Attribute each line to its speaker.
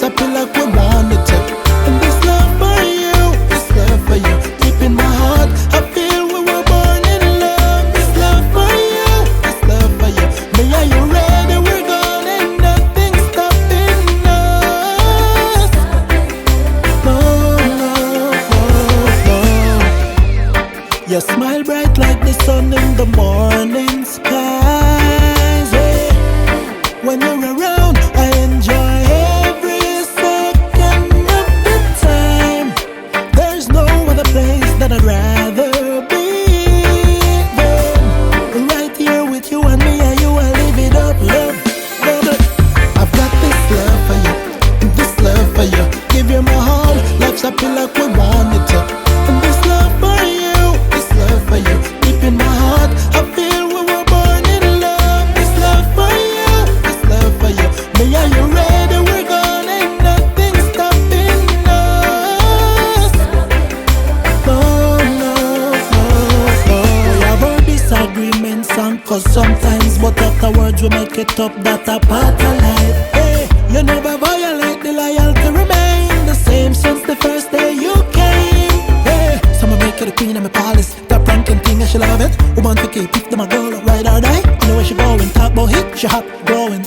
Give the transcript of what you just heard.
Speaker 1: life's a pill like we want it to. And this love for you, this love for you, deep in my heart, I feel we were born in love. This love for you, this love for you. Me and you ready, we're gone and nothing's stopping us. No, no, no, no. You smile bright like the sun in the morning skies, yeah. When you're around, I enjoy every second of the time. There's no other place that I'd rather be than right here with you and me, and you, I live it up, love, love it. I've got this love for you, this love for you. Give you my heart, life's a pill like we want it to. And this love for you, this love for you, deep in my heart, I feel we were born in love. This love for you, this love for you. Me and you ready, we're gone and nothing's stopping us. No, no, no, no. We have our disagreements and cause sometimes, but afterwards we make it up, that a part of life. Hey, you never violate the loyalty, remain the same since the first day you came. Hey, so I'ma make you the queen of my palace. That pranking thing, and she love it. Woman to keep if them a girl, ride or die. You know where she going, talk about hit, she hot, growing.